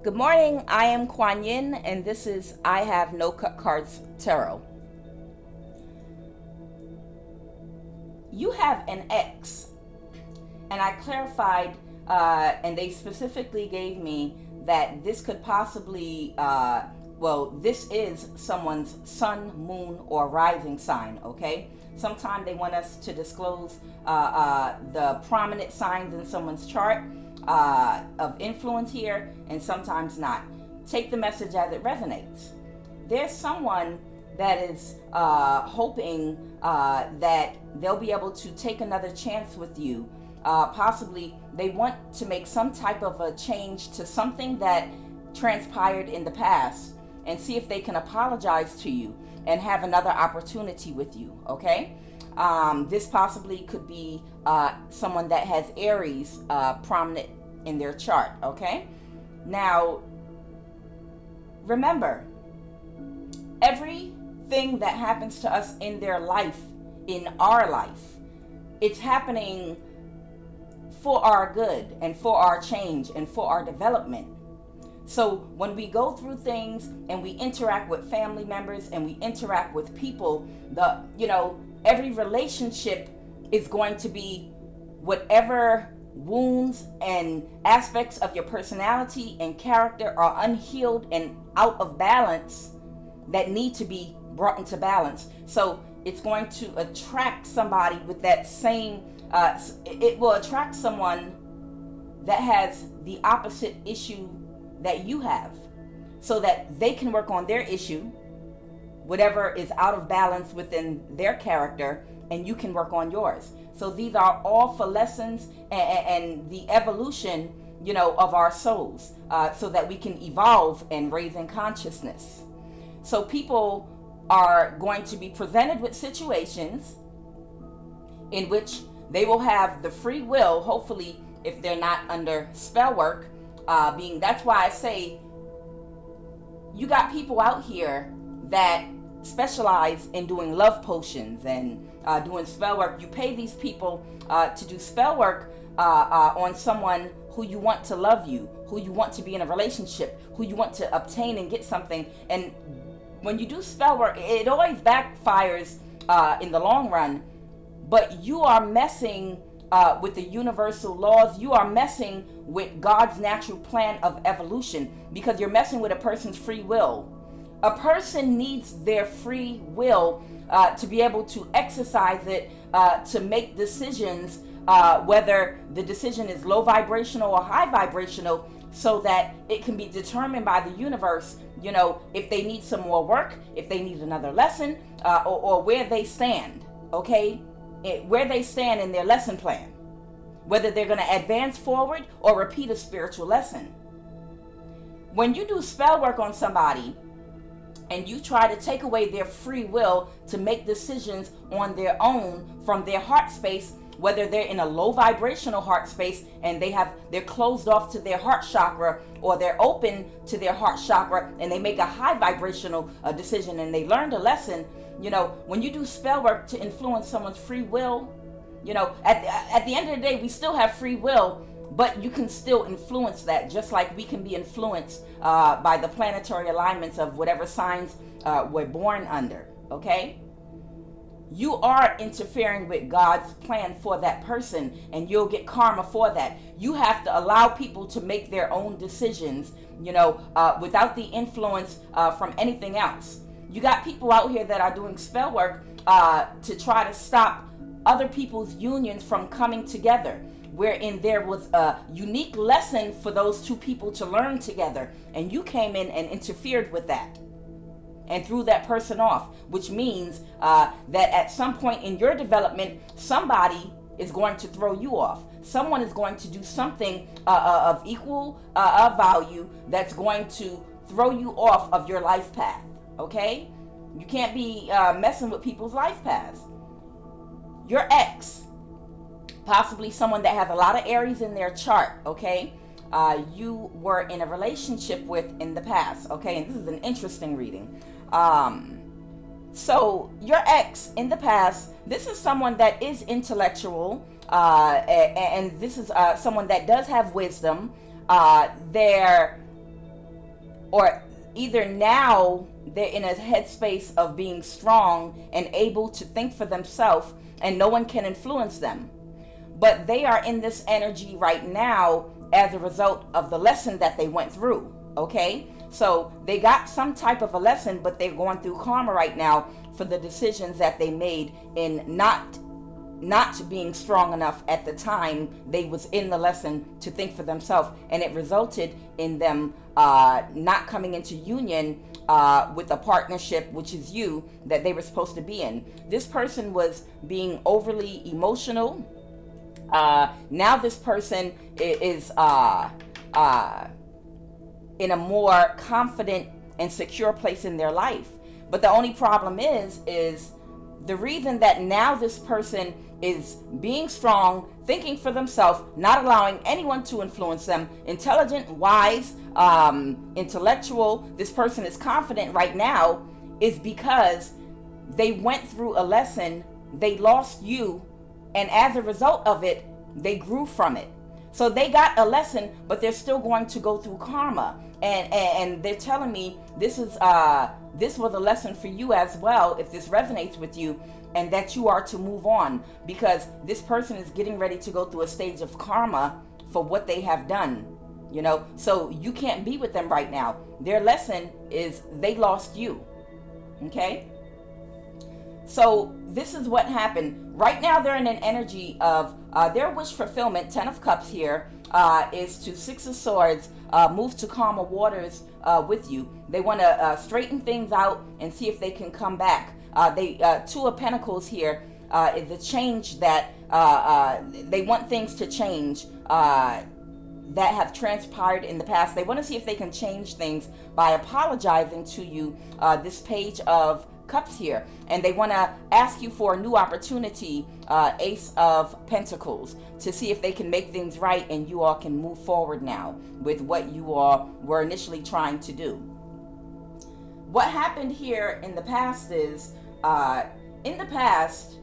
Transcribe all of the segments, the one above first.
Good morning, I am QUAN, and this is I Have No Cut Cards Tarot. You have an ex, and I clarified, and they specifically gave me that this could possibly, this is someone's sun, moon, or rising sign, okay? Sometimes they want us to disclose the prominent signs in someone's chart of influence here, and sometimes not. Take the message as it resonates. There's someone that is hoping that they'll be able to take another chance with you. Possibly they want to make some type of a change to something that transpired in the past and see if they can apologize to you and have another opportunity with you, okay? This possibly could be someone that has Aries prominent in their chart, okay? Now, remember, everything that happens to us in their life, in our life, it's happening for our good and for our change and for our development. So when we go through things and we interact with family members and we interact with people, every relationship is going to be whatever wounds and aspects of your personality and character are unhealed and out of balance that need to be brought into balance. So it's going to attract somebody with that same, it will attract someone that has the opposite issue that you have, so that they can work on their issue, whatever is out of balance within their character, and you can work on yours. So these are all for lessons and the evolution, of our souls, so that we can evolve and raise in consciousness. So people are going to be presented with situations in which they will have the free will, hopefully, if they're not under spell work, that's why I say you got people out here that specialize in doing love potions and doing spell work. You pay these people to do spell work on someone who you want to love you, who you want to be in a relationship, who you want to obtain and get something. And when you do spell work, it always backfires in the long run, but you are messing with the universal laws. You are messing with God's natural plan of evolution, because you're messing with a person's free will. A person needs their free will to be able to exercise it, to make decisions, whether the decision is low vibrational or high vibrational, so that it can be determined by the universe, if they need some more work, if they need another lesson, or where they stand, okay? Where they stand in their lesson plan, whether they're going to advance forward or repeat a spiritual lesson. When you do spell work on somebody and you try to take away their free will to make decisions on their own from their heart space, whether they're in a low vibrational heart space and they're closed off to their heart chakra, or they're open to their heart chakra and they make a high vibrational decision and they learned a lesson. When you do spell work to influence someone's free will, at the end of the day, we still have free will, but you can still influence that, just like we can be influenced by the planetary alignments of whatever signs we're born under, okay? You are interfering with God's plan for that person, and you'll get karma for that. You have to allow people to make their own decisions, without the influence from anything else. You got people out here that are doing spell work to try to stop other people's unions from coming together, wherein there was a unique lesson for those two people to learn together, and you came in and interfered with that and threw that person off, which means that at some point in your development, somebody is going to throw you off. Someone is going to do something of equal value that's going to throw you off of your life path, okay? You can't be messing with people's life paths. Your ex, possibly someone that has a lot of Aries in their chart, okay? You were in a relationship with in the past, okay? And this is an interesting reading. So your ex in the past, this is someone that is intellectual, and this is someone that does have wisdom. They're or either now they're in a headspace of being strong and able to think for themselves and no one can influence them. But they are in this energy right now as a result of the lesson that they went through, okay? So they got some type of a lesson, but they're going through karma right now for the decisions that they made in not being strong enough at the time they was in the lesson to think for themselves, and it resulted in them not coming into union with a partnership, which is you, that they were supposed to be in. This person was being overly emotional. Now this person is in a more confident and secure place in their life. But the only problem is the reason that now this person is being strong, thinking for themselves, not allowing anyone to influence them, intelligent, wise, intellectual, this person is confident right now, is because they went through a lesson, they lost you, and as a result of it, they grew from it. So they got a lesson, but they're still going to go through karma. And they're telling me this was a lesson for you as well, if this resonates with you, and that you are to move on, because this person is getting ready to go through a stage of karma for what they have done. You know, so you can't be with them right now. Their lesson is they lost you. Okay? So this is what happened. Right now they're in an energy of their wish fulfillment. 10 of Cups here is to 6 of Swords, move to calmer waters with you. They want to straighten things out and see if they can come back. 2 of Pentacles here is a change that they want things to change that have transpired in the past. They want to see if they can change things by apologizing to you. This Page of Cups here, and they want to ask you for a new opportunity, Ace of Pentacles, to see if they can make things right and you all can move forward now with what you all were initially trying to do. What happened here in the past is, in the past,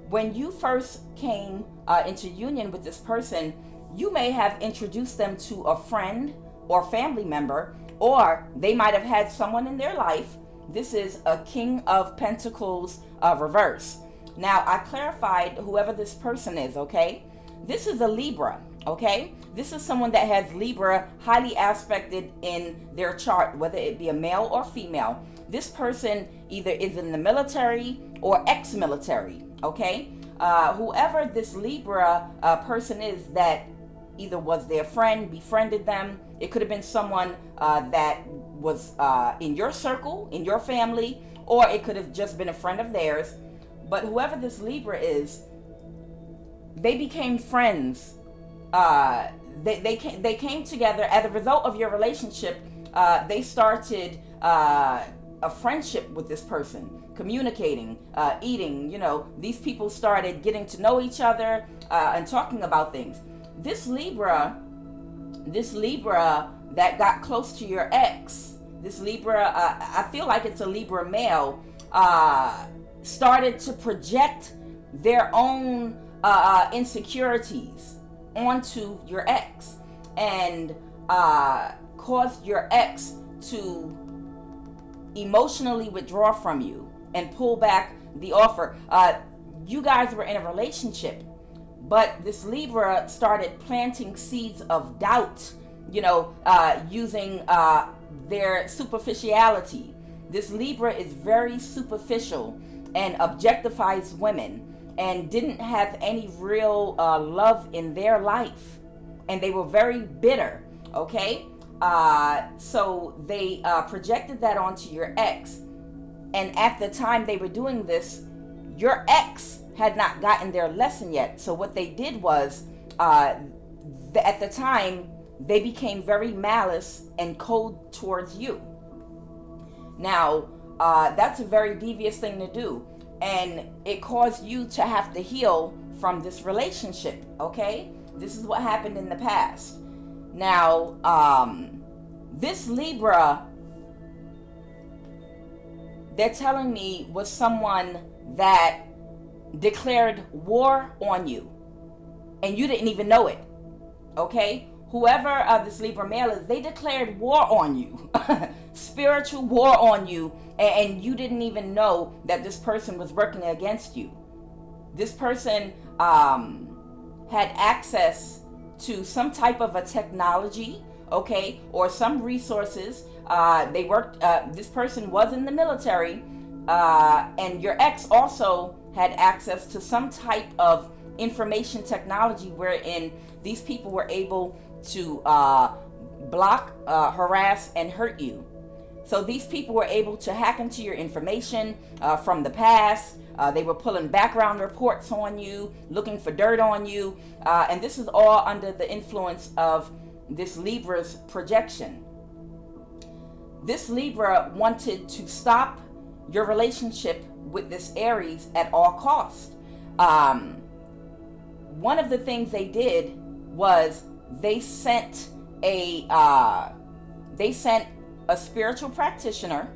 when you first came into union with this person, you may have introduced them to a friend or family member, or they might have had someone in their life. This is a King of Pentacles reverse. Now, I clarified whoever this person is, okay? This is a Libra, okay? This is someone that has Libra highly aspected in their chart, whether it be a male or female. This person either is in the military or ex-military, okay? Whoever this Libra person is that either was their friend, befriended them. It could have been someone that was in your circle, in your family, or it could have just been a friend of theirs. But whoever this Libra is, they became friends. They came together as a result of your relationship. They started a friendship with this person, communicating, eating. You know, these people started getting to know each other and talking about things. This Libra that got close to your ex, this Libra, I feel like it's a Libra male, started to project their own insecurities onto your ex, and caused your ex to emotionally withdraw from you and pull back the offer. You guys were in a relationship, but this Libra started planting seeds of doubt, you know, using their superficiality. This Libra is very superficial and objectifies women and didn't have any real love in their life. And they were very bitter, okay? So they projected that onto your ex. And at the time they were doing this, your ex had not gotten their lesson yet. So what they did was, at the time, they became very malice and cold towards you. Now, that's a very devious thing to do. And it caused you to have to heal from this relationship, okay? This is what happened in the past. Now, this Libra, they're telling me, was someone that declared war on you and you didn't even know it, okay? whoever this Libra male is, they declared war on you, spiritual war on you, and you didn't even know that this person was working against you. This person had access to some type of a technology, okay, or some resources. They worked, this person was in the military, and your ex also had access to some type of information technology wherein these people were able to block, harass, and hurt you. So these people were able to hack into your information from the past. They were pulling background reports on you, looking for dirt on you. And this is all under the influence of this Libra's projection. This Libra wanted to stop your relationship with this Aries at all costs. One of the things they did was they sent a spiritual practitioner,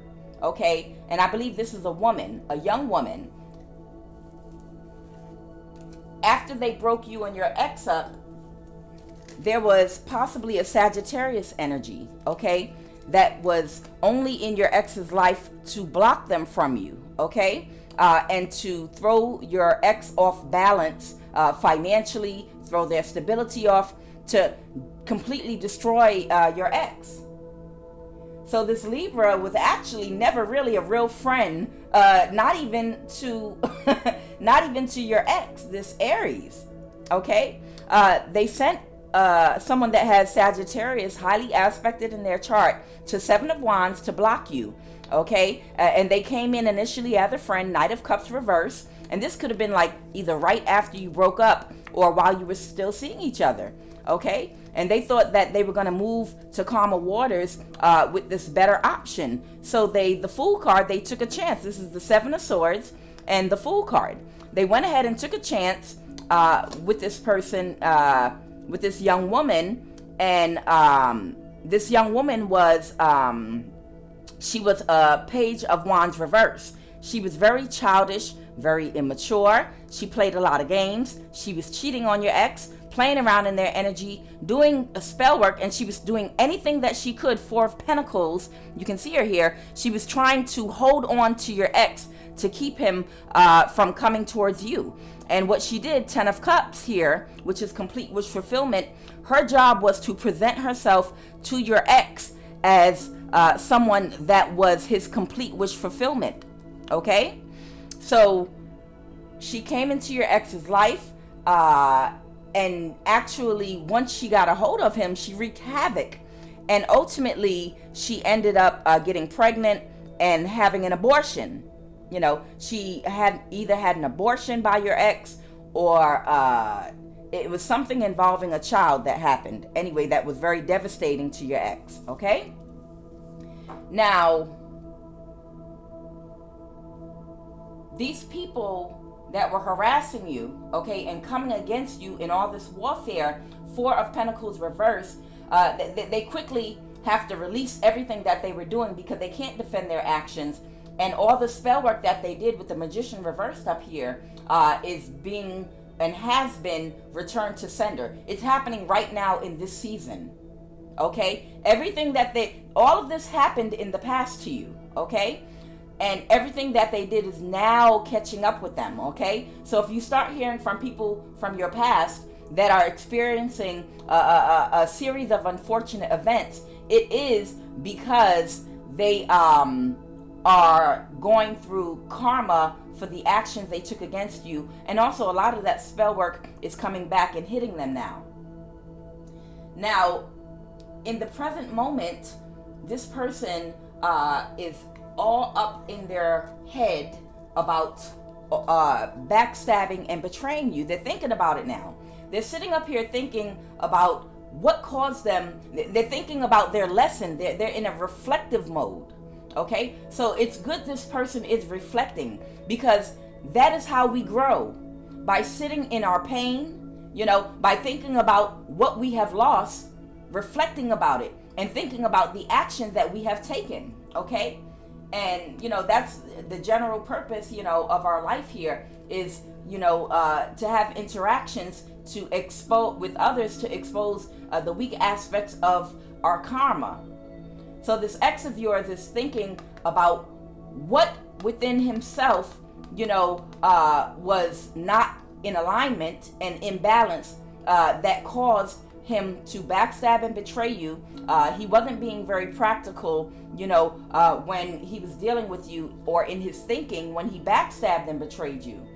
okay, and I believe this is a woman, a young woman. After they broke you and your ex up, there was possibly a Sagittarius energy, okay, that was only in your ex's life to block them from you, okay, and to throw your ex off balance financially, throw their stability off, to completely destroy your ex. So this Libra was actually never really a real friend, not even to your ex, this Aries. Okay, they sent someone that has Sagittarius highly aspected in their chart to Seven of Wands to block you. Okay, and they came in initially as a friend, Knight of Cups reverse, and this could have been like either right after you broke up or while you were still seeing each other. Okay, and they thought that they were going to move to calmer waters with this better option. So the Fool card, they took a chance. This is the Seven of Swords and the Fool card. They went ahead and took a chance with this person, with this young woman, and this young woman was, she was a Page of Wands reverse. She was very childish, very immature. She played a lot of games. She was cheating on your ex, playing around in their energy, doing a spell work, and she was doing anything that she could. Four of Pentacles, you can see her here. She was trying to hold on to your ex to keep him from coming towards you. And what she did, Ten of Cups here, which is complete wish fulfillment, her job was to present herself to your ex as someone that was his complete wish fulfillment. Okay? So she came into your ex's life, and actually once she got a hold of him, she wreaked havoc, and ultimately she ended up getting pregnant and having an abortion. You know, she had either had an abortion by your ex, or it was something involving a child that happened anyway that was very devastating to your ex. Okay, now these people that were harassing you, okay, and coming against you in all this warfare, Four of Pentacles reverse, they quickly have to release everything that they were doing because they can't defend their actions. And all the spell work that they did with the Magician reversed up here is being and has been returned to sender. It's happening right now in this season. Okay? Everything that all of this happened in the past to you. Okay? And everything that they did is now catching up with them. Okay? So if you start hearing from people from your past that are experiencing a series of unfortunate events, it is because they are going through karma for the actions they took against you. And also a lot of that spell work is coming back and hitting them now. Now, in the present moment, this person is all up in their head about backstabbing and betraying you. They're thinking about it now. They're sitting up here thinking about what caused them. They're thinking about their lesson. They're in a reflective mode. Okay, so it's good this person is reflecting, because that is how we grow, by sitting in our pain, you know, by thinking about what we have lost, reflecting about it, and thinking about the actions that we have taken. Okay, and you know, that's the general purpose, you know, of our life here is, you know, to have interactions to expose with others, to expose the weak aspects of our karma. So this ex of yours is thinking about what within himself, was not in alignment and imbalance, that caused him to backstab and betray you. He wasn't being very practical, when he was dealing with you, or in his thinking when he backstabbed and betrayed you.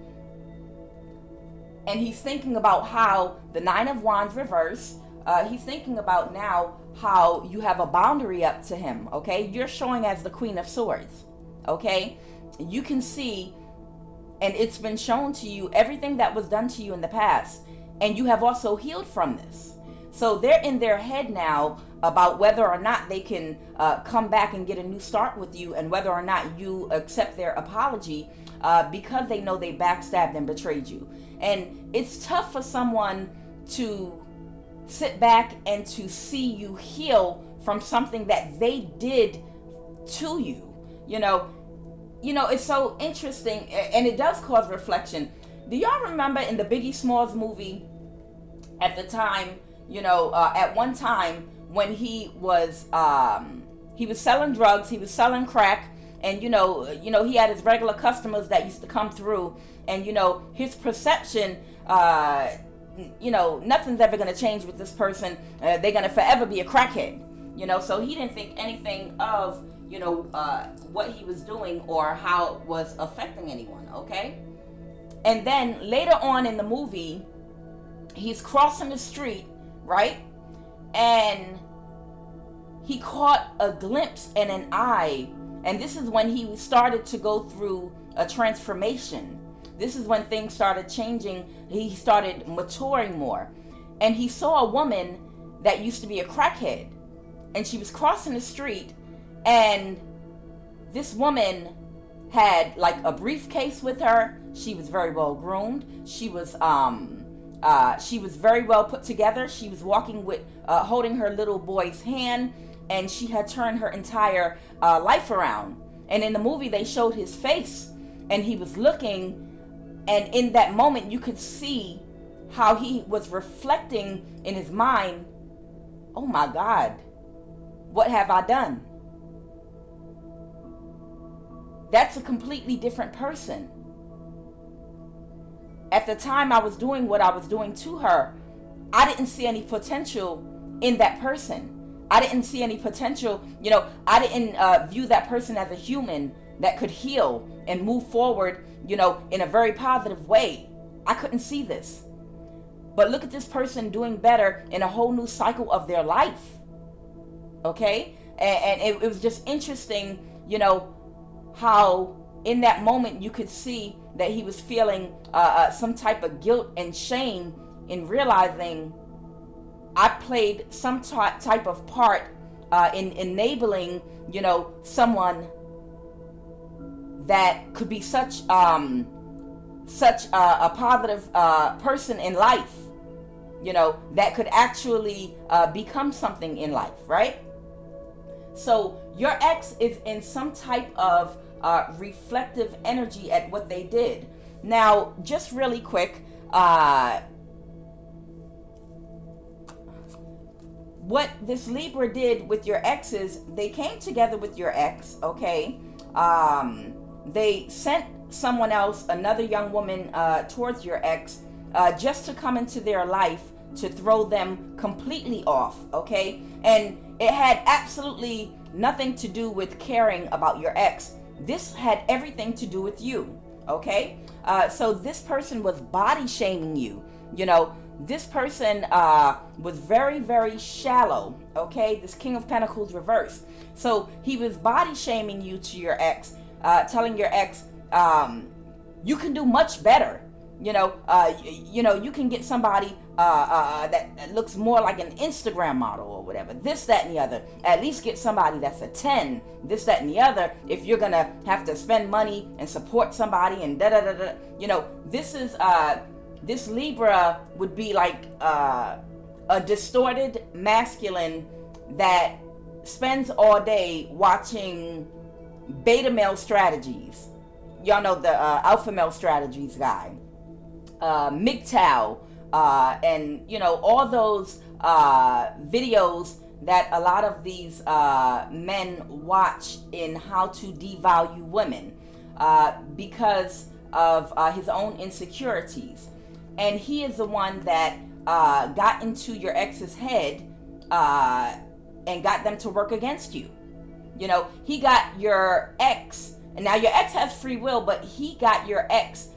And he's thinking about how the Nine of Wands reverse, he's thinking about now how you have a boundary up to him, okay? You're showing as the Queen of Swords, okay? You can see, and it's been shown to you, everything that was done to you in the past, and you have also healed from this. So they're in their head now about whether or not they can come back and get a new start with you, and whether or not you accept their apology, because they know they backstabbed and betrayed you. And it's tough for someone to sit back and to see you heal from something that they did to you. It's so interesting, and it does cause reflection. Do y'all remember in the Biggie Smalls movie at the time, at one time when he was selling drugs, he was selling crack, and he had his regular customers that used to come through, and his perception, nothing's ever going to change with this person. They're going to forever be a crackhead, so he didn't think anything of what he was doing or how it was affecting anyone, okay? And then later on in the movie, he's crossing the street, right? And he caught a glimpse and an eye, and this is when he started to go through a transformation. This is when things started changing. He started maturing more, and he saw a woman that used to be a crackhead, and she was crossing the street, and this woman had like a briefcase with her. She was very well groomed. She was very well put together. She was walking with, holding her little boy's hand, and she had turned her entire life around. And in the movie, they showed his face, and he was looking, and in that moment, you could see how he was reflecting in his mind, oh my God, what have I done? That's a completely different person. At the time I was doing what I was doing to her, I didn't see any potential in that person. I didn't see any potential, I didn't view that person as a human that could heal and move forward, in a very positive way. I couldn't see this. But look at this person doing better in a whole new cycle of their life. Okay? And it was just interesting, how in that moment you could see that he was feeling some type of guilt and shame in realizing I played some type of part in enabling, someone that could be such a positive person in life, that could actually become something in life, right? So your ex is in some type of reflective energy at what they did. Now, just really quick, what this Libra did with your exes, they came together with your ex, okay? They sent someone else, another young woman, towards your ex, just to come into their life to throw them completely off, okay? And it had absolutely nothing to do with caring about your ex. This had everything to do with you, okay? So this person was body shaming you. This person was very, very shallow, okay? This King of Pentacles reverse. So he was body shaming you to your ex, telling your ex, you can do much better. You can get somebody that looks more like an Instagram model or whatever. This, that, and the other. At least get somebody that's a 10. This, that, and the other. If you're gonna have to spend money and support somebody and da da da da. This is this Libra would be like a distorted masculine that spends all day watching beta male strategies. Y'all know the alpha male strategies guy. MGTOW, and all those videos that a lot of these men watch in how to devalue women because of his own insecurities. And he is the one that got into your ex's head and got them to work against you. He got your ex, and now your ex has free will, but he got your ex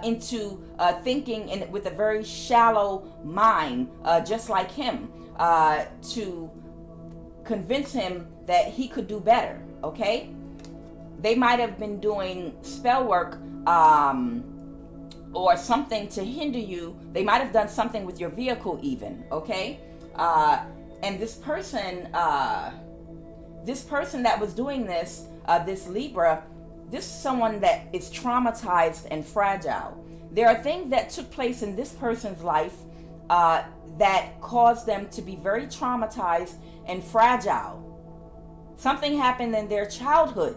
into thinking with a very shallow mind, just like him, to convince him that he could do better. Okay, they might have been doing spell work or something to hinder you. They might have done something with your vehicle even. Okay, and this person that was doing this, this Libra, this is someone that is traumatized and fragile. There are things that took place in this person's life that caused them to be very traumatized and fragile. Something happened in their childhood,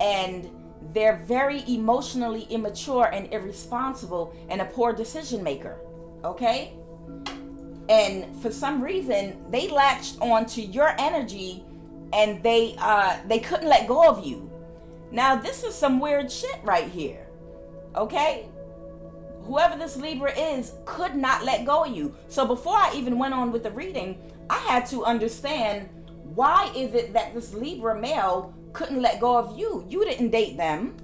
and they're very emotionally immature and irresponsible and a poor decision maker, okay? And for some reason, they latched onto your energy and they couldn't let go of you. Now, this is some weird shit right here, okay? Whoever this Libra is could not let go of you. So before I even went on with the reading, I had to understand, why is it that this Libra male couldn't let go of you? You didn't date them.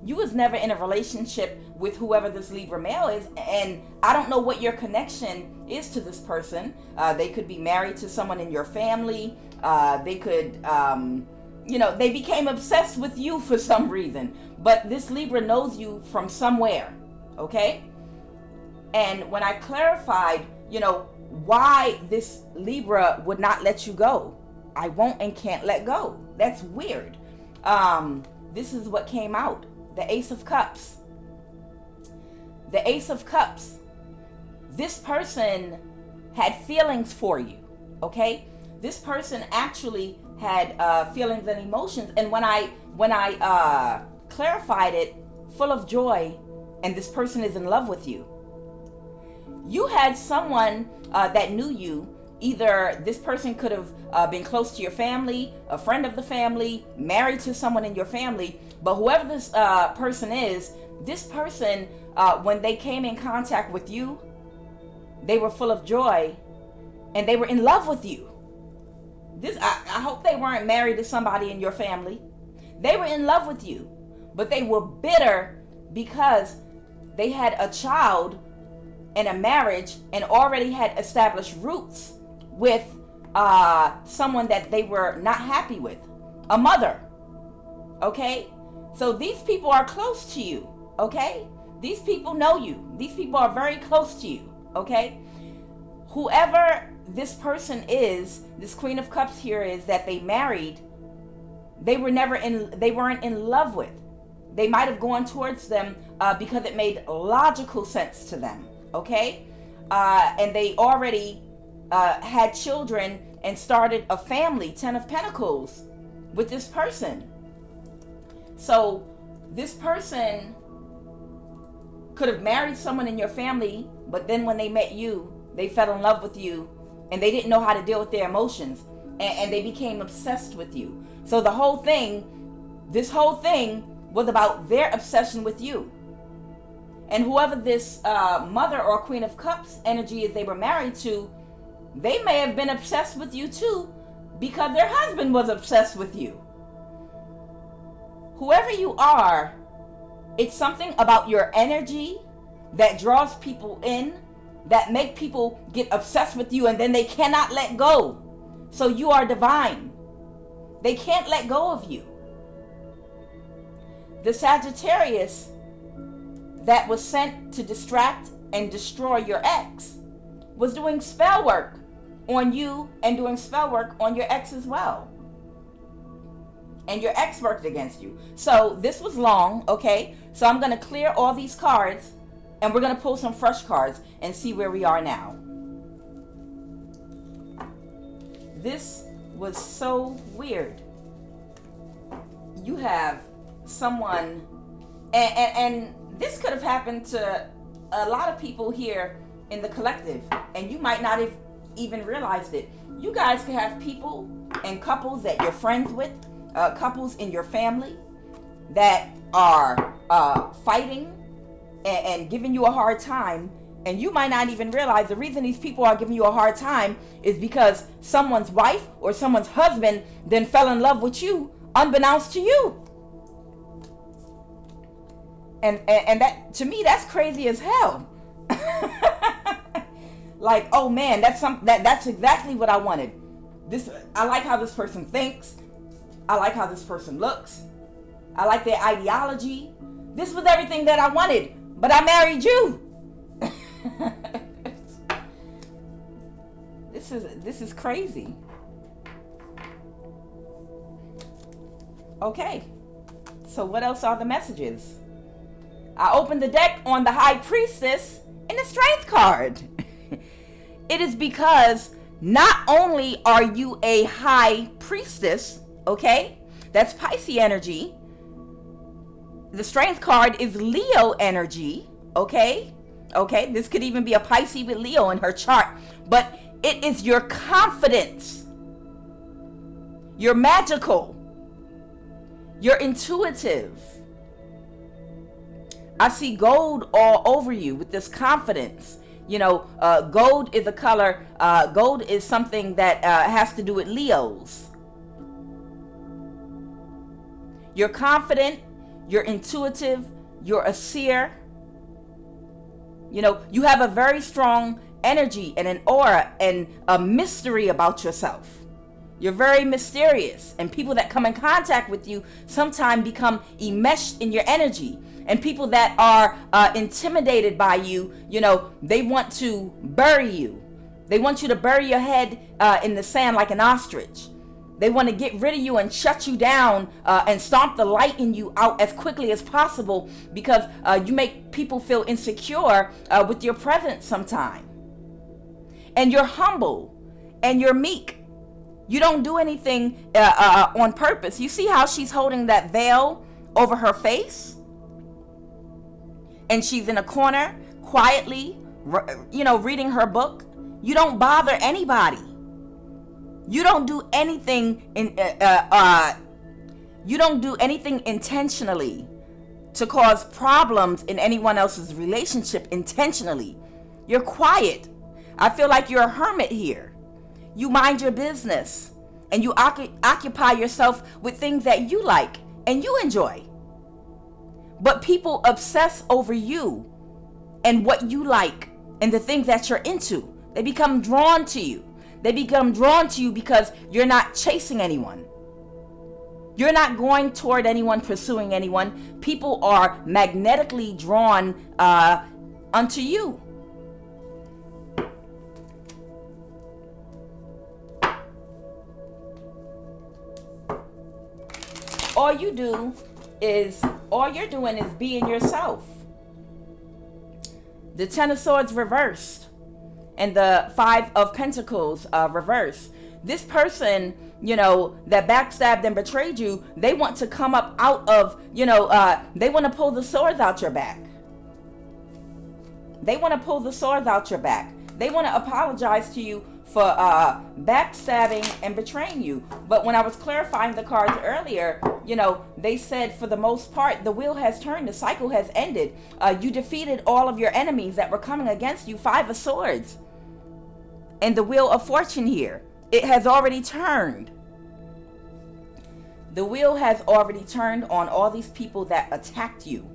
You was never in a relationship with whoever this Libra male is, and I don't know what your connection is to this person. They could be married to someone in your family. They could, they became obsessed with you for some reason. But this Libra knows you from somewhere, okay? And when I clarified, why this Libra would not let you go, I won't and can't let go. That's weird. This is what came out. The Ace of Cups. The Ace of Cups. This person had feelings for you, okay? This person actually had feelings and emotions. And when I clarified it, full of joy, and this person is in love with you. You had someone that knew you. Either this person could have been close to your family, a friend of the family, married to someone in your family, but whoever this person is, this person, when they came in contact with you, they were full of joy and they were in love with you. I hope they weren't married to somebody in your family. They were in love with you, but they were bitter because they had a child and a marriage and already had established roots with someone that they were not happy with, a mother, okay? So these people are close to you, okay? These people know you. These people are very close to you, okay? Whoever this person is, this Queen of Cups here is, that they married, they weren't in love with. They might have gone towards them because it made logical sense to them, okay? And they already had children and started a family, 10 of Pentacles, with this person. So this person could have married someone in your family, but then when they met you, they fell in love with you and they didn't know how to deal with their emotions, and they became obsessed with you. So this whole thing was about their obsession with you. And whoever this mother or Queen of Cups energy is they were married to, they may have been obsessed with you too because their husband was obsessed with you. Whoever you are, it's something about your energy that draws people in, that make people get obsessed with you, and then they cannot let go. So you are divine. They can't let go of you. The Sagittarius that was sent to distract and destroy your ex was doing spell work on you and doing spell work on your ex as well. And your ex worked against you. So this was long, okay? So I'm going to clear all these cards and we're going to pull some fresh cards and see where we are now. This was so weird. You have someone, and this could have happened to a lot of people here in the collective, and you might not have even realized it. You guys can have people and couples that you're friends with, couples in your family that are fighting and giving you a hard time, and you might not even realize the reason these people are giving you a hard time is because someone's wife or someone's husband then fell in love with you unbeknownst to you. And that, to me, that's crazy as hell. Like, oh man, that's exactly what I wanted. I like how this person thinks. I like how this person looks. I like their ideology. This was everything that I wanted, but I married you. This is crazy. Okay, so what else are the messages? I opened the deck on the High Priestess and the Strength card. It is because not only are you a High Priestess, okay, that's Pisces energy. The Strength card is Leo energy, okay? Okay, this could even be a Pisces with Leo in her chart, but it is your confidence. You're magical. You're intuitive. I see gold all over you with this confidence. You know, gold is a color. Gold is something that has to do with Leos. You're confident. You're intuitive. You're a seer. You know, you have a very strong energy and an aura and a mystery about yourself. You're very mysterious, and people that come in contact with you sometimes become enmeshed in your energy. And people that are intimidated by you, you know, they want to bury you. They want you to bury your head in the sand like an ostrich. They want to get rid of you and shut you down and stomp the light in you out as quickly as possible, because you make people feel insecure with your presence sometime. And you're humble and you're meek. You don't do anything on purpose. You see how she's holding that veil over her face? And she's in a corner quietly, you know, reading her book. You don't bother anybody. You don't do anything you don't do anything intentionally to cause problems in anyone else's relationship intentionally. You're quiet. I feel like you're a hermit here. You mind your business and you occupy yourself with things that you like and you enjoy. But people obsess over you and what you like and the things that you're into. They become drawn to you. They become drawn to you because you're not chasing anyone. You're not going toward anyone, pursuing anyone. People are magnetically drawn unto you. All you're doing is being yourself. The Ten of Swords reversed and the Five of Pentacles reversed. This person, you know, that backstabbed and betrayed you, they want to come up out of, you know, they want to pull the swords out your back. They want to pull the swords out your back. They want to apologize to you for backstabbing and betraying you. But when I was clarifying the cards earlier, you know, they said for the most part, the wheel has turned, the cycle has ended. You defeated all of your enemies that were coming against you. Five of Swords. And the Wheel of Fortune here, it has already turned. The wheel has already turned on all these people that attacked you.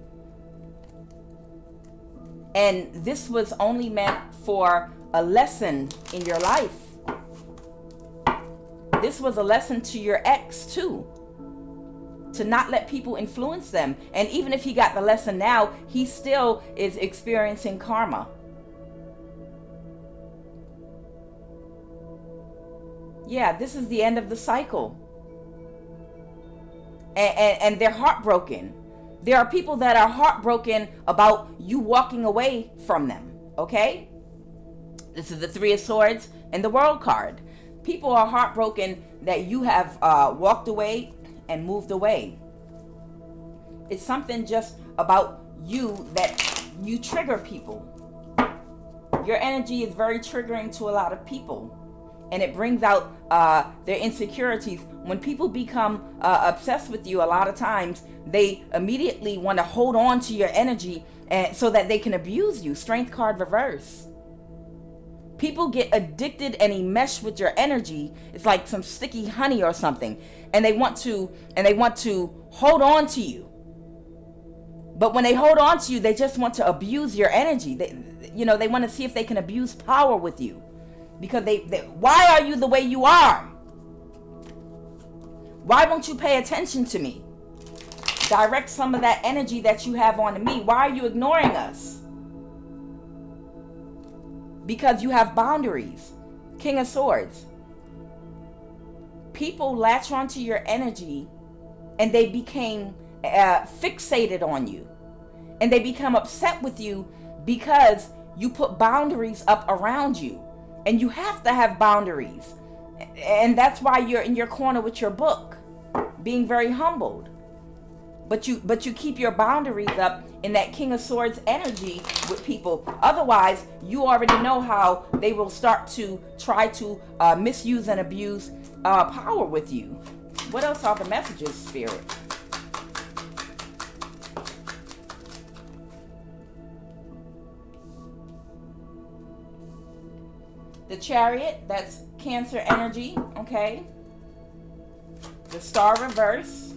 And this was only meant for a lesson in your life. This was a lesson to your ex too, to not let people influence them. And even if he got the lesson now, he still is experiencing karma. Yeah, this is the end of the cycle. And they're heartbroken. There are people that are heartbroken about you walking away from them, okay? This is the Three of Swords and the World card. People are heartbroken that you have walked away and moved away. It's something just about you that you trigger people. Your energy is very triggering to a lot of people, and it brings out their insecurities. When people become obsessed with you, a lot of times they immediately want to hold on to your energy so that they can abuse you. Strength card reverse. People get addicted and enmesh with your energy. It's like some sticky honey or something, and they want to hold on to you. But when they hold on to you, they just want to abuse your energy. They want to see if they can abuse power with you, because why are you the way you are? Why won't you pay attention to me? Direct some of that energy that you have onto me. Why are you ignoring us? Because you have boundaries. King of Swords. People latch onto your energy and they became fixated on you. And they become upset with you because you put boundaries up around you. And you have to have boundaries. And that's why you're in your corner with your book, being very humbled. But you keep your boundaries up in that King of Swords energy with people. Otherwise, you already know how they will start to try to misuse and abuse power with you. What else are the messages, Spirit? The Chariot, that's Cancer energy, okay? The Star reverse.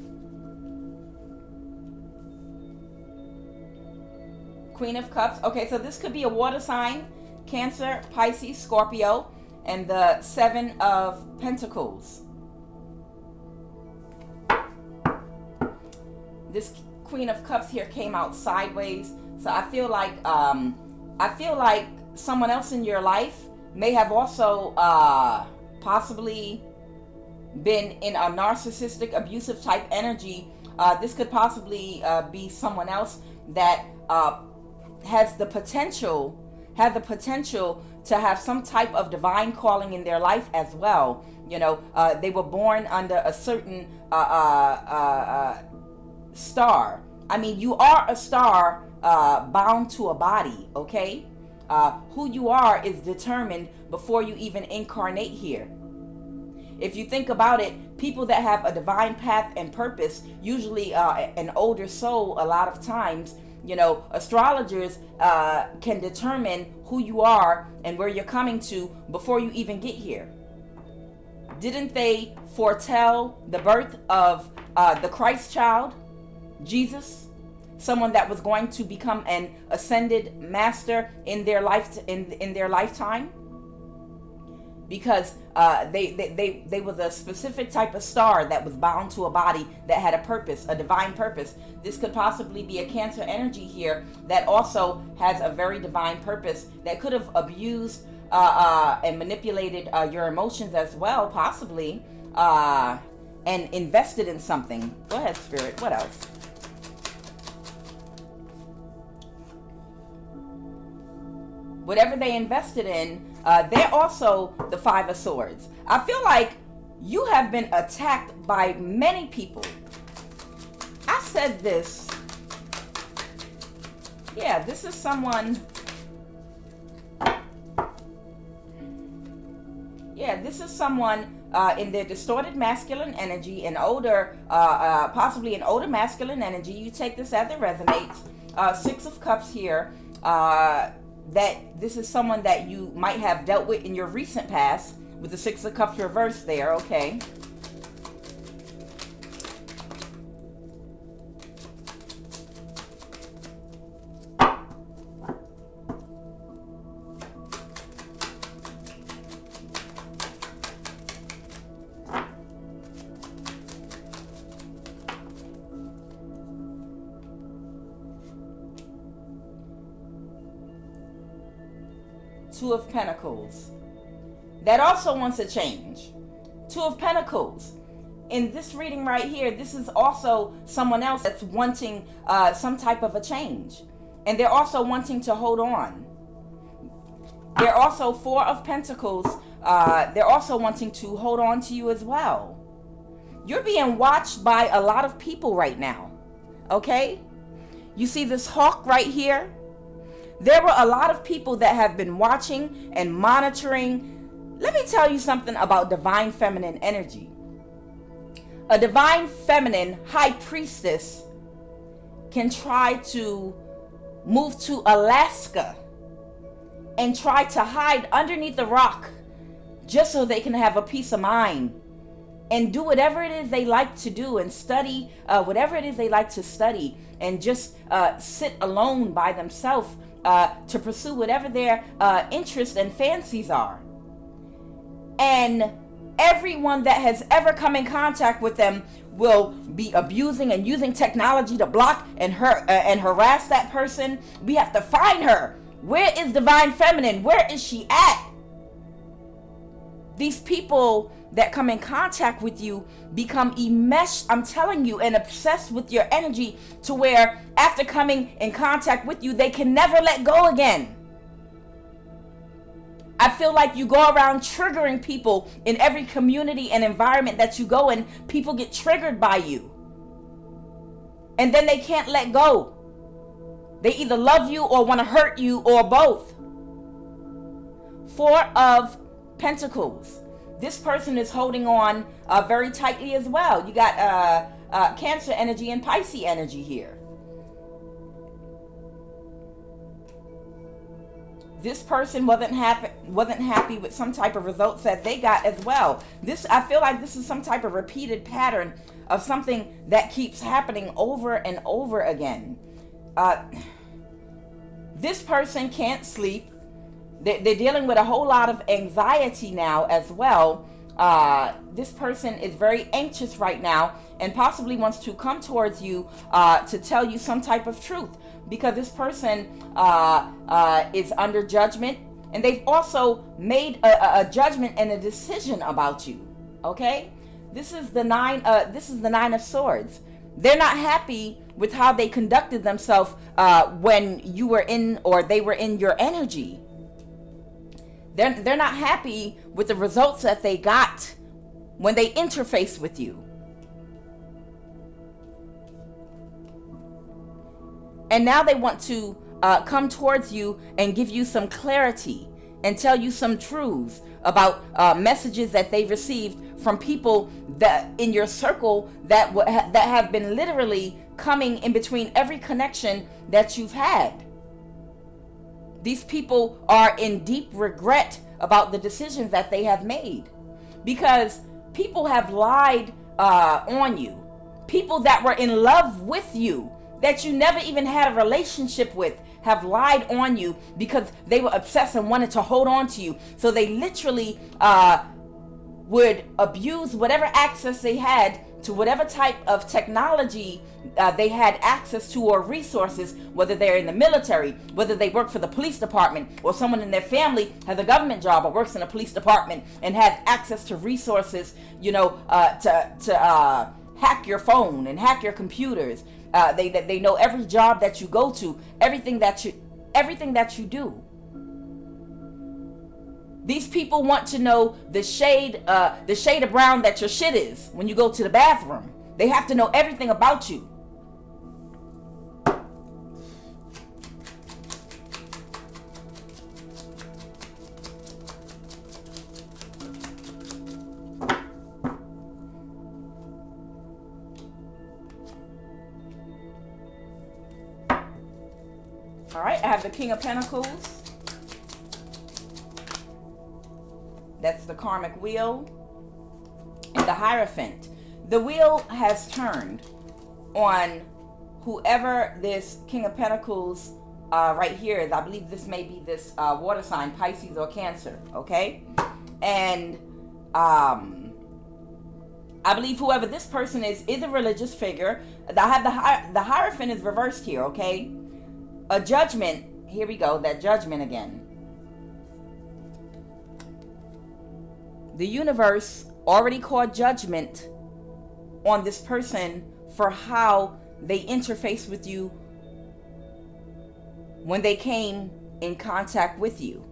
Queen of Cups. Okay, so this could be a water sign. Cancer, Pisces, Scorpio. And the Seven of Pentacles. This Queen of Cups here came out sideways. So I feel like someone else in your life may have also possibly been in a narcissistic, abusive type energy. This could possibly be someone else that has the potential to have some type of divine calling in their life as well. They were born under a certain star. I mean, you are a star bound to a body, okay? Who you are is determined before you even incarnate here. If you think about it, people that have a divine path and purpose, usually an older soul, a lot of times, astrologers can determine who you are and where you're coming to before you even get here. Didn't they foretell the birth of the Christ child, Jesus? Someone that was going to become an ascended master in their lifetime, because they was a specific type of star that was bound to a body that had a purpose, a divine purpose. This could possibly be a Cancer energy here that also has a very divine purpose that could have abused and manipulated your emotions as well, possibly, and invested in something. Go ahead, Spirit. What else? Whatever they invested in, they're also the Five of Swords. I feel like you have been attacked by many people. I said this. Yeah, this is someone. Yeah, this is someone in their distorted masculine energy, an older, possibly an older masculine energy. You take this as it resonates. Six of Cups here. That this is someone that you might have dealt with in your recent past, with the Six of Cups reversed there, okay? Two of Pentacles. That also wants a change. Two of Pentacles. In this reading right here, this is also someone else that's wanting some type of a change. And they're also wanting to hold on. They're also Four of Pentacles. They're also wanting to hold on to you as well. You're being watched by a lot of people right now. Okay? You see this hawk right here? There were a lot of people that have been watching and monitoring. Let me tell you something about divine feminine energy. A divine feminine high priestess can try to move to Alaska and try to hide underneath a rock just so they can have a peace of mind and do whatever it is they like to do and study whatever it is they like to study and just sit alone by themselves to pursue whatever their interests and fancies are. And everyone that has ever come in contact with them will be abusing and using technology to block and harass that person. We have to find her. Where is divine feminine? Where is she at? These people that come in contact with you become enmeshed, I'm telling you, and obsessed with your energy to where after coming in contact with you, they can never let go again. I feel like you go around triggering people in every community and environment that you go in. People get triggered by you. And then they can't let go. They either love you or want to hurt you or both. 4 of Pentacles. This person is holding on very tightly as well. You got Cancer energy and Pisces energy here. This person wasn't happy with some type of results that they got as well. I feel like this is some type of repeated pattern of something that keeps happening over and over again. This person can't sleep. They're dealing with a whole lot of anxiety now as well. This person is very anxious right now and possibly wants to come towards you to tell you some type of truth, because this person is under judgment, and they've also made a judgment and a decision about you. Okay, this is the 9 of Swords. They're not happy with how they conducted themselves when you were in, or they were in, your energy. They're not happy with the results that they got when they interface with you. And now they want to come towards you and give you some clarity and tell you some truths about messages that they received from people that in your circle that have been literally coming in between every connection that you've had. These people are in deep regret about the decisions that they have made, because people have lied on you. People that were in love with you, that you never even had a relationship with, have lied on you because they were obsessed and wanted to hold on to you. So they literally would abuse whatever access they had to whatever type of technology they had access to, or resources, whether they're in the military, whether they work for the police department, or someone in their family has a government job or works in a police department and has access to resources, to hack your phone and hack your computers. They know every job that you go to, everything that you do. These people want to know the shade of brown that your shit is when you go to the bathroom. They have to know everything about you. All right, I have the King of Pentacles. That's the karmic wheel. And the Hierophant. The wheel has turned on whoever this King of Pentacles right here is. I believe this may be this water sign, Pisces or Cancer, okay? And I believe whoever this person is a religious figure. I have the Hierophant is reversed here, okay? A judgment. Here we go, that judgment again. The universe already called judgment on this person for how they interface with you when they came in contact with you.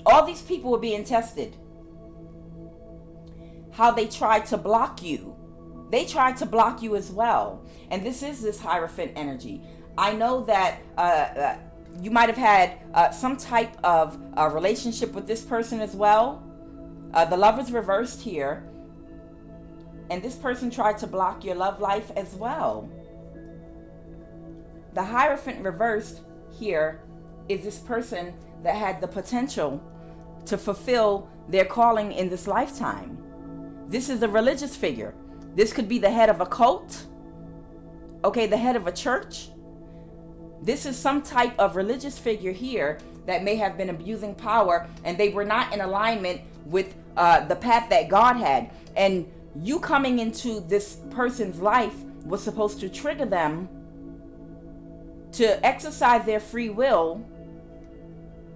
All these people were being tested. How they tried to block you. They tried to block you as well. And this is this Hierophant energy. I know that you might have had some type of relationship with this person as well. The Lover's reversed here. And this person tried to block your love life as well. The Hierophant reversed here is this person that had the potential to fulfill their calling in this lifetime. This is a religious figure. This could be the head of a cult, okay, the head of a church. This is some type of religious figure here that may have been abusing power, and they were not in alignment with the path that God had. And you coming into this person's life was supposed to trigger them to exercise their free will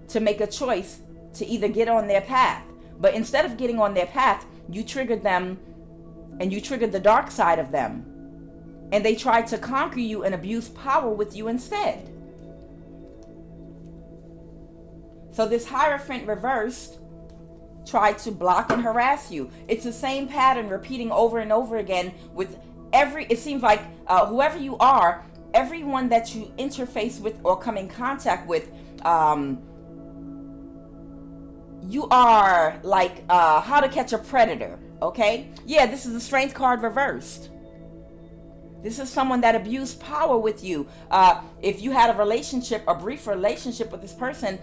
to make a choice to either get on their path. But instead of getting on their path, you triggered them, and you triggered the dark side of them. And they tried to conquer you and abuse power with you instead. So this Hierophant reversed tried to block and harass you. It's the same pattern repeating over and over again with it seems like whoever you are, everyone that you interface with or come in contact with, you are like how to catch a predator, okay? Yeah, this is the Strength card reversed. This is someone that abused power with you. If you had a relationship, a brief relationship with this person,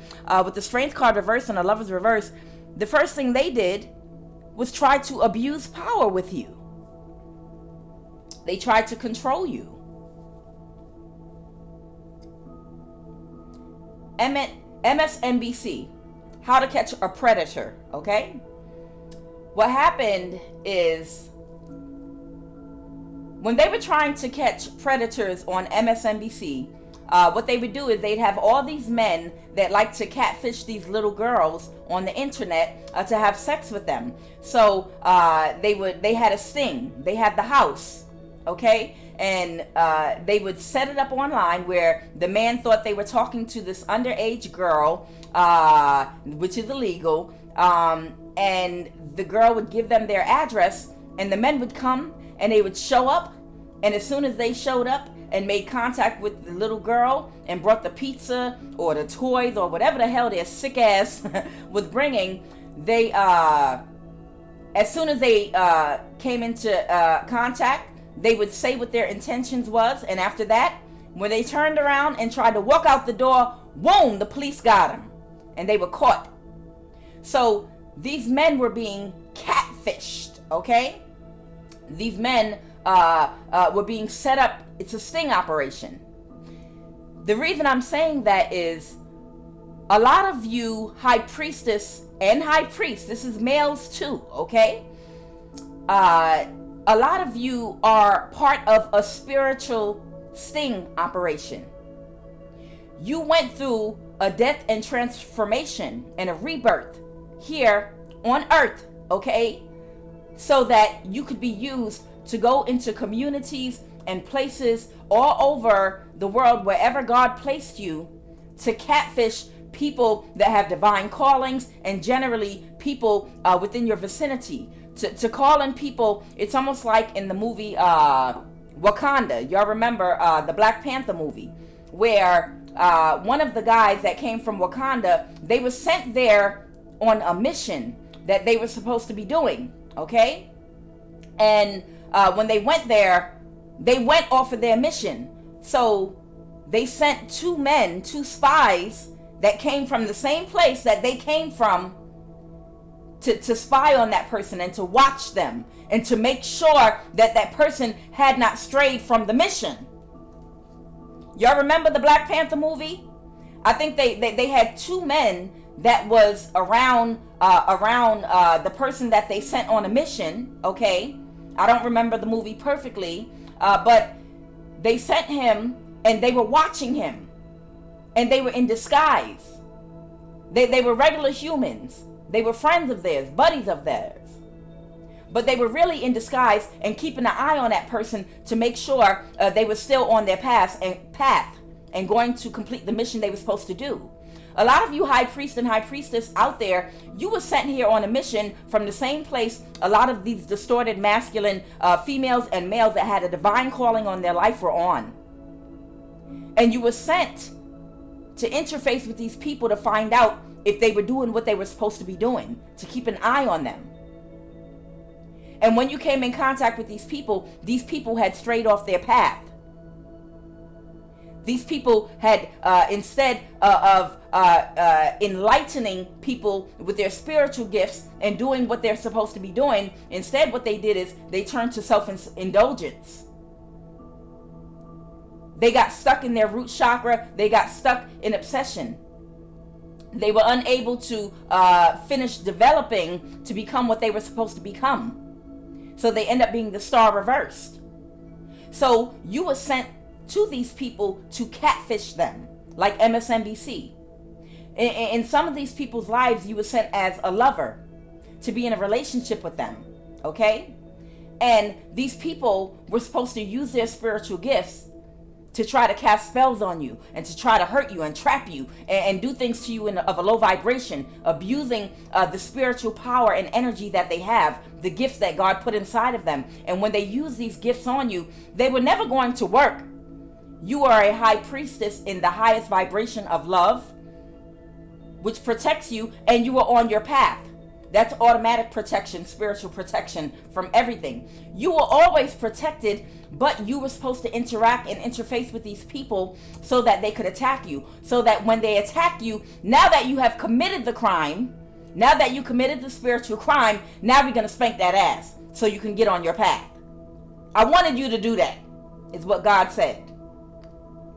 with the Strength card reversed and the Lover's reversed, the first thing they did was try to abuse power with you. They tried to control you. MSNBC, how to catch a predator, okay? What happened is when they were trying to catch predators on MSNBC, what they would do is they'd have all these men that like to catfish these little girls on the internet to have sex with them. So they had a sting. They had the house, okay? And they would set it up online where the man thought they were talking to this underage girl, which is illegal, and the girl would give them their address, and the men would come and they would show up, and as soon as they showed up and made contact with the little girl and brought the pizza or the toys or whatever the hell their sick ass was bringing, they as soon as they came into contact, they would say what their intentions was, and after that, when they turned around and tried to walk out the door, boom, the police got them, and they were caught. So these men were being catfished, okay? These men were being set up. It's a sting operation. The reason I'm saying that is a lot of you high priestess and high priest, this is males too, okay? A lot of you are part of a spiritual sting operation. You went through a death and transformation and a rebirth here on earth, okay? So that you could be used to go into communities and places all over the world, wherever God placed you, to catfish people that have divine callings and generally people within your vicinity. To call in people, it's almost like in the movie Wakanda. Y'all remember the Black Panther movie, where one of the guys that came from Wakanda, they were sent there on a mission that they were supposed to be doing, okay? And when they went there, they went off of their mission. So they sent two spies that came from the same place that they came from to spy on that person and to watch them and to make sure that that person had not strayed from the mission. Y'all remember the Black Panther movie? I think they had two men that was around the person that they sent on a mission, okay? I don't remember the movie perfectly, but they sent him and they were watching him, and they were in disguise. They were regular humans. They were friends of theirs, buddies of theirs. But they were really in disguise and keeping an eye on that person to make sure they were still on their path and going to complete the mission they were supposed to do. A lot of you high priests and high priestess out there, you were sent here on a mission from the same place a lot of these distorted masculine females and males that had a divine calling on their life were on. And you were sent to interface with these people to find out if they were doing what they were supposed to be doing, to keep an eye on them. And when you came in contact with these people had strayed off their path. These people had, instead of enlightening people with their spiritual gifts and doing what they're supposed to be doing, instead what they did is they turned to self-indulgence. They got stuck in their root chakra. They got stuck in obsession. They were unable to finish developing to become what they were supposed to become. So they end up being the star reversed. So you were sent to these people to catfish them, like MSNBC. In some of these people's lives, you were sent as a lover to be in a relationship with them, okay? And these people were supposed to use their spiritual gifts to try to cast spells on you and to try to hurt you and trap you and do things to you of a low vibration, abusing the spiritual power and energy that they have, the gifts that God put inside of them. And when they use these gifts on you, they were never going to work. You are a high priestess in the highest vibration of love, which protects you, and you are on your path. That's automatic protection, spiritual protection from everything. You were always protected, but you were supposed to interact and interface with these people so that they could attack you. So that when they attack you, now that you have committed the crime, now that you committed the spiritual crime, now we're going to spank that ass so you can get on your path. I wanted you to do that, is what God said.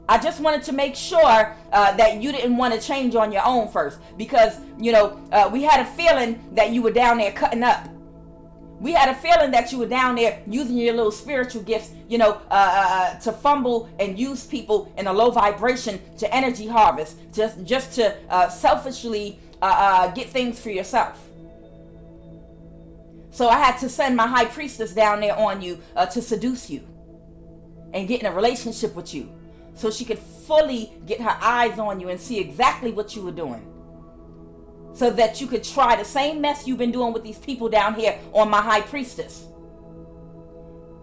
I just wanted to make sure that you didn't want to change on your own first, because, you know, we had a feeling that you were down there cutting up. We had a feeling that you were down there using your little spiritual gifts, you know, to fumble and use people in a low vibration to energy harvest, just to selfishly get things for yourself. So I had to send my high priestess down there on you to seduce you and get in a relationship with you, so she could fully get her eyes on you and see exactly what you were doing, so that you could try the same mess you've been doing with these people down here on my high priestess.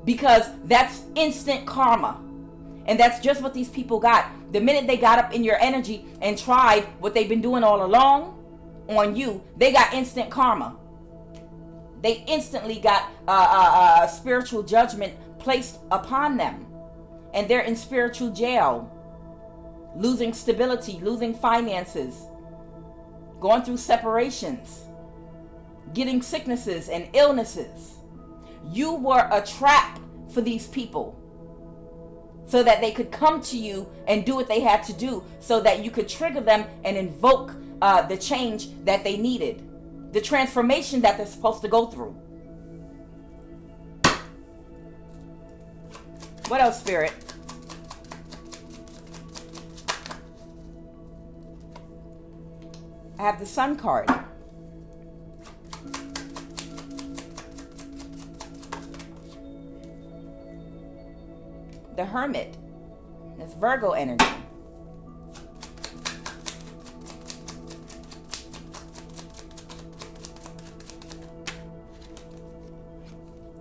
Because that's instant karma. And that's just what these people got. The minute they got up in your energy and tried what they've been doing all along on you, they got instant karma. They instantly got spiritual judgment placed upon them. And they're in spiritual jail, losing stability, losing finances, going through separations, getting sicknesses and illnesses. You were a trap for these people so that they could come to you and do what they had to do, so that you could trigger them and invoke the change that they needed, the transformation that they're supposed to go through. What else, Spirit? I have the Sun card. The Hermit. That's Virgo energy.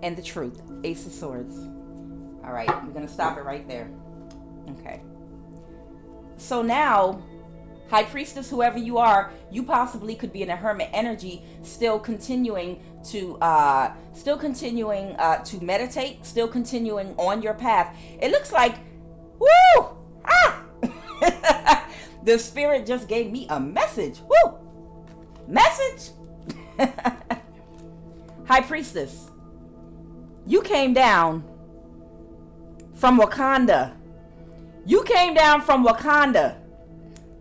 And the Truth. Ace of Swords. All right, we're going to stop it right there. Okay. So now, High Priestess, whoever you are, you possibly could be in a hermit energy, still continuing to meditate, still continuing on your path. It looks like, woo, the Spirit just gave me a message. Woo, message. High Priestess, you came down from Wakanda. You came down from Wakanda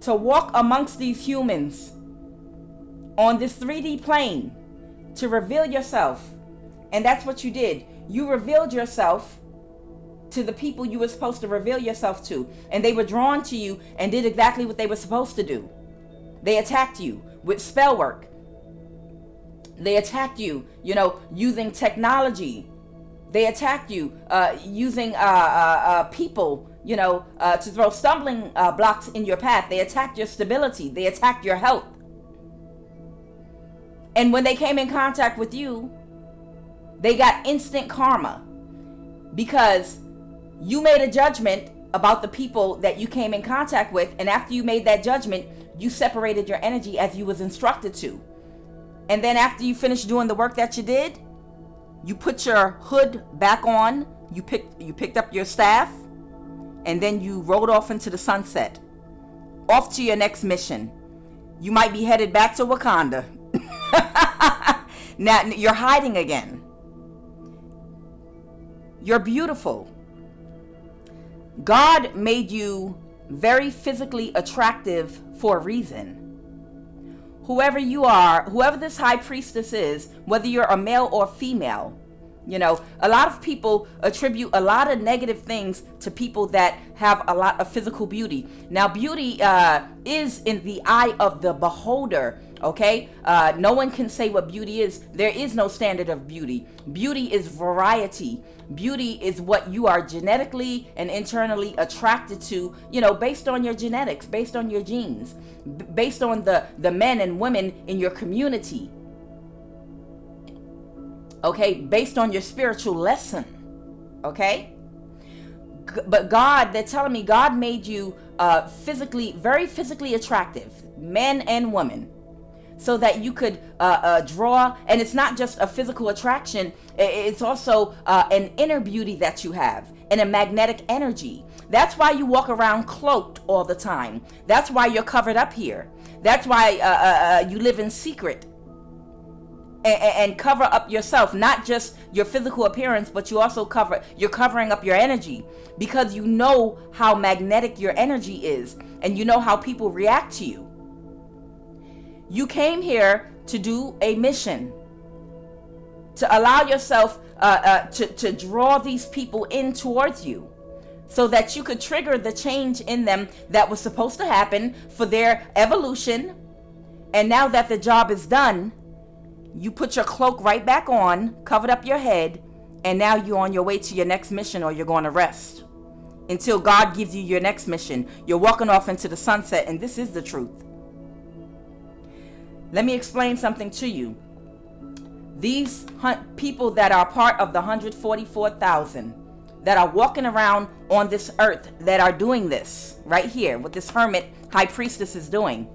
to walk amongst these humans on this 3D plane to reveal yourself. And that's what you did. You revealed yourself to the people you were supposed to reveal yourself to. And they were drawn to you and did exactly what they were supposed to do. They attacked you with spell work. They attacked you, using technology. They attacked you using people, to throw stumbling blocks in your path. They attacked your stability. They attacked your health. And when they came in contact with you, they got instant karma, because you made a judgment about the people that you came in contact with, and after you made that judgment, you separated your energy as you was instructed to. And then after you finished doing the work that you did, you put your hood back on, you picked up your staff, and then you rode off into the sunset, off to your next mission. You might be headed back to Wakanda. Now you're hiding again. You're beautiful. God made you very physically attractive for a reason. Whoever you are, whoever this high priestess is, whether you're a male or female, you know, a lot of people attribute a lot of negative things to people that have a lot of physical beauty. Now, beauty is in the eye of the beholder, okay? No one can say what beauty is. There is no standard of beauty. Beauty is variety. Beauty is what you are genetically and internally attracted to, you know, based on your genetics, based on your genes, based on the men and women in your community. Okay, based on your spiritual lesson. Okay? But God, they're telling me God made you very physically attractive, men and women, so that you could draw. And it's not just a physical attraction, it's also an inner beauty that you have and a magnetic energy. That's why you walk around cloaked all the time. That's why you're covered up here. That's why you live in secret. And cover up yourself, not just your physical appearance, but you're covering up your energy, because you know how magnetic your energy is, and you know how people react to you. You came here to do a mission, to allow yourself to draw these people in towards you, so that you could trigger the change in them that was supposed to happen for their evolution. And now that the job is done, you put your cloak right back on, covered up your head, and now you're on your way to your next mission, or you're going to rest until God gives you your next mission. You're walking off into the sunset, and this is the truth. Let me explain something to you. These people that are part of the 144,000 that are walking around on this earth, that are doing this right here, what this hermit high priestess is doing,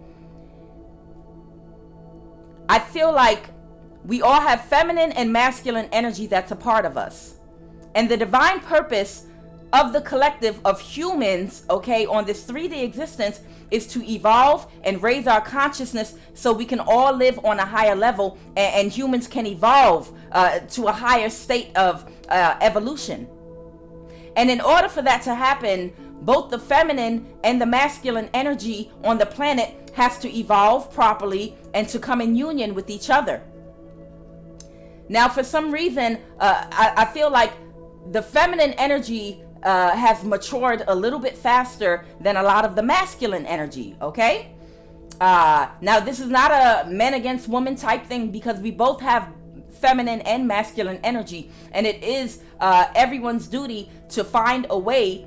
I feel like we all have feminine and masculine energy that's a part of us. And the divine purpose of the collective of humans, okay, on this 3D existence is to evolve and raise our consciousness so we can all live on a higher level, and humans can evolve to a higher state of evolution. And in order for that to happen, both the feminine and the masculine energy on the planet has to evolve properly and to come in union with each other. Now, for some reason, I feel like the feminine energy has matured a little bit faster than a lot of the masculine energy, okay? Now, this is not a men against women type thing, because we both have feminine and masculine energy, and it is everyone's duty to find a way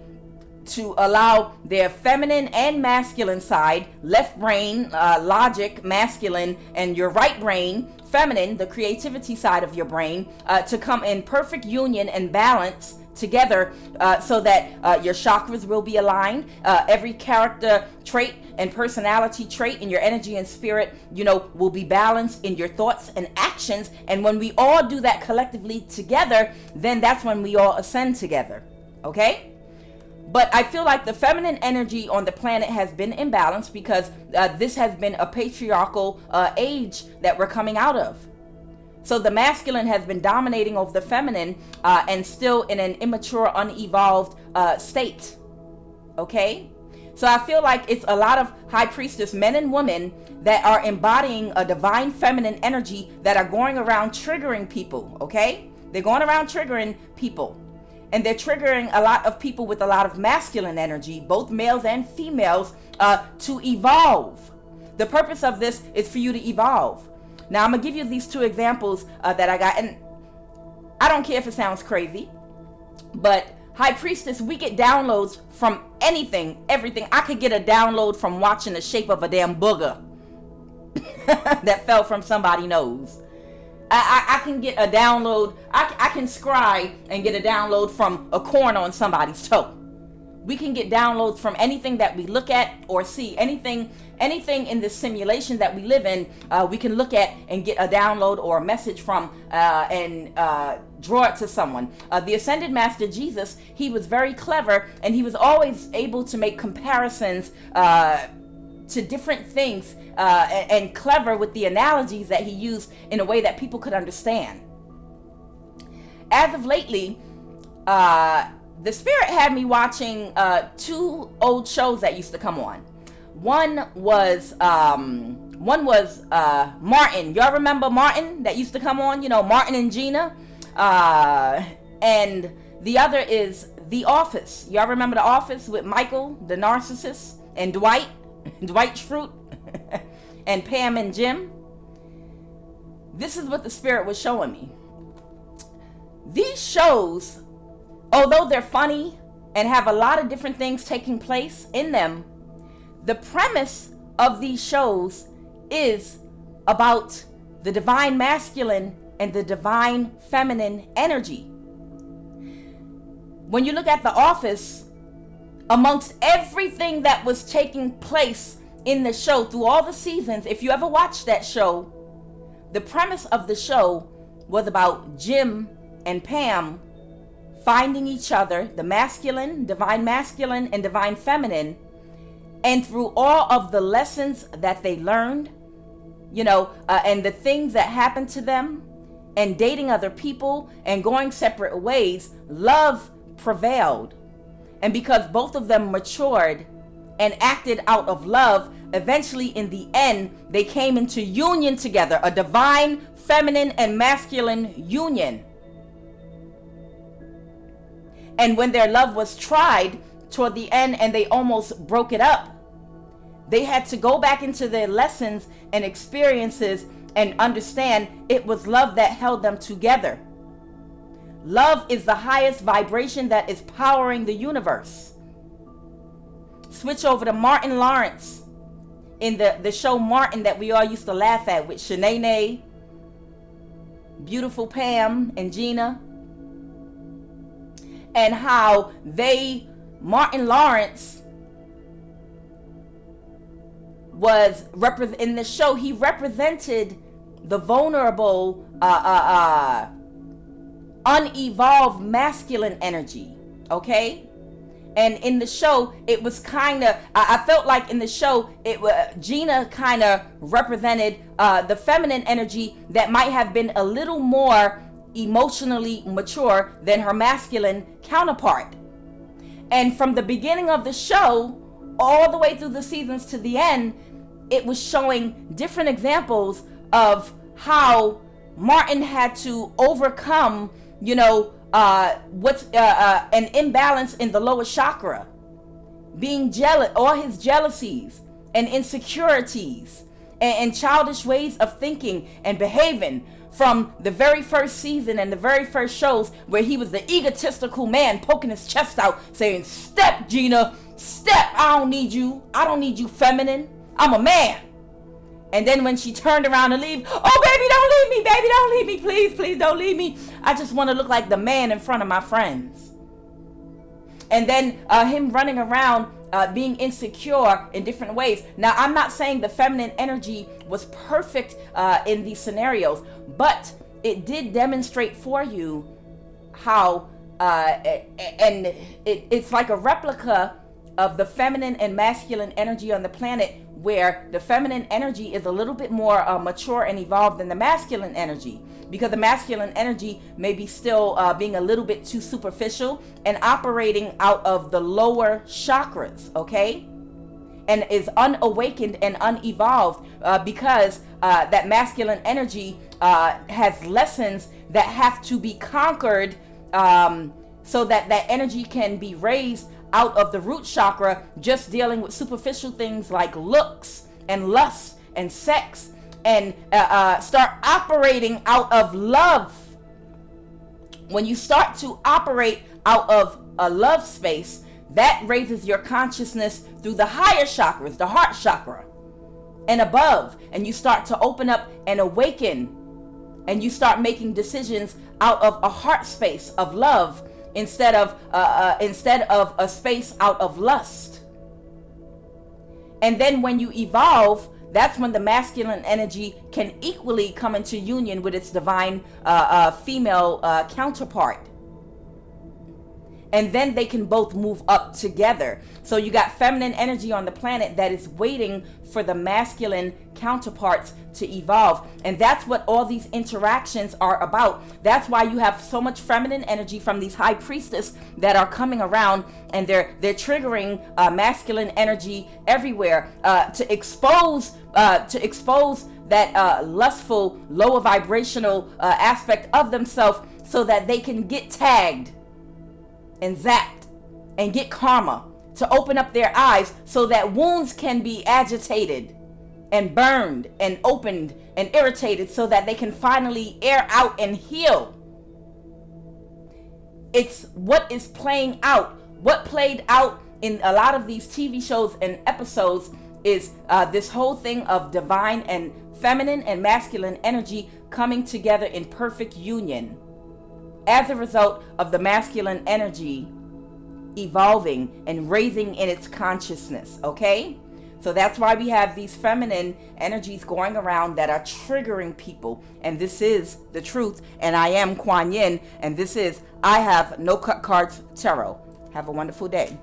to allow their feminine and masculine side, left brain, logic, masculine, and your right brain, feminine, the creativity side of your brain, to come in perfect union and balance together, so that your chakras will be aligned, every character trait and personality trait in your energy and spirit, you know, will be balanced in your thoughts and actions. And when we all do that collectively together, then that's when we all ascend together, okay? But I feel like the feminine energy on the planet has been imbalanced, because this has been a patriarchal age that we're coming out of. So the masculine has been dominating over the feminine, and still in an immature, unevolved state. Okay? So I feel like it's a lot of high priestess men and women that are embodying a divine feminine energy that are going around triggering people. Okay? They're going around triggering people. And they're triggering a lot of people with a lot of masculine energy, both males and females, to evolve. The purpose of this is for you to evolve. Now, I'm going to give you these two examples that I got. And I don't care if it sounds crazy, but high priestess, we get downloads from anything, everything. I could get a download from watching the shape of a damn booger that fell from somebody's nose. I can get a download. I can scry and get a download from a corn on somebody's toe. We can get downloads from anything that we look at or see. Anything in this simulation that we live in, we can look at and get a download or a message from and draw it to someone. The Ascended Master Jesus, he was very clever, and he was always able to make comparisons to different things and clever with the analogies that he used in a way that people could understand. As of lately, the Spirit had me watching 2 old shows that used to come on. One was Martin. Y'all remember Martin that used to come on? You know, Martin and Gina. And the other is The Office. Y'all remember The Office with Michael, the narcissist, and Dwight Schrute, and Pam and Jim? This is what the Spirit was showing me. These shows, although they're funny and have a lot of different things taking place in them, the premise of these shows is about the divine masculine and the divine feminine energy. When you look at The Office, amongst everything that was taking place in the show through all the seasons, if you ever watched that show, the premise of the show was about Jim and Pam finding each other, the masculine, divine masculine, and divine feminine, and through all of the lessons that they learned, and the things that happened to them, and dating other people and going separate ways, love prevailed. And because both of them matured and acted out of love, eventually in the end, they came into union together, a divine feminine and masculine union. And when their love was tried toward the end and they almost broke it up, they had to go back into their lessons and experiences and understand it was love that held them together. Love is the highest vibration that is powering the universe. Switch over to Martin Lawrence in the show Martin that we all used to laugh at with Shanae, beautiful Pam and Gina, and how Martin Lawrence was in the show, he represented the vulnerable, unevolved masculine energy, okay? And in the show, it was kind of, I felt like in the show, Gina kind of represented the feminine energy that might have been a little more emotionally mature than her masculine counterpart. And from the beginning of the show, all the way through the seasons to the end, it was showing different examples of how Martin had to overcome, what's an imbalance in the lower chakra, being jealous, all his jealousies and insecurities and childish ways of thinking and behaving from the very first season and the very first shows, where he was the egotistical man poking his chest out saying, "Step, Gina, step, I don't need you feminine, I'm a man." And then when she turned around to leave, "Oh, baby, don't leave me, please don't leave me. I just want to look like the man in front of my friends." And then him running around being insecure in different ways. Now, I'm not saying the feminine energy was perfect in these scenarios, but it did demonstrate for you how, and it's like a replica of the feminine and masculine energy on the planet, where the feminine energy is a little bit more mature and evolved than the masculine energy, because the masculine energy may be still being a little bit too superficial and operating out of the lower chakras, okay? And is unawakened and unevolved because that masculine energy has lessons that have to be conquered so that that energy can be raised out of the root chakra, just dealing with superficial things like looks and lust and sex, and start operating out of love. When you start to operate out of a love space, that raises your consciousness through the higher chakras, the heart chakra and above, and you start to open up and awaken, and you start making decisions out of a heart space of love instead of a space out of lust. And then when you evolve, that's when the masculine energy can equally come into union with its divine female counterpart. And then they can both move up together. So you got feminine energy on the planet that is waiting for the masculine counterparts to evolve. And that's what all these interactions are about. That's why you have so much feminine energy from these high priestess that are coming around, and they're triggering masculine energy everywhere to expose that lustful, lower vibrational aspect of themselves, so that they can get tagged and zapped and get karma, to open up their eyes so that wounds can be agitated and burned and opened and irritated, so that they can finally air out and heal. It's what is playing out. What played out in a lot of these TV shows and episodes is this whole thing of divine and feminine and masculine energy coming together in perfect union, as a result of the masculine energy evolving and raising in its consciousness, okay? So that's why we have these feminine energies going around that are triggering people. And this is the truth. And I am Kuan Yin, and this is I Have No Cut Cards Tarot. Have a wonderful day.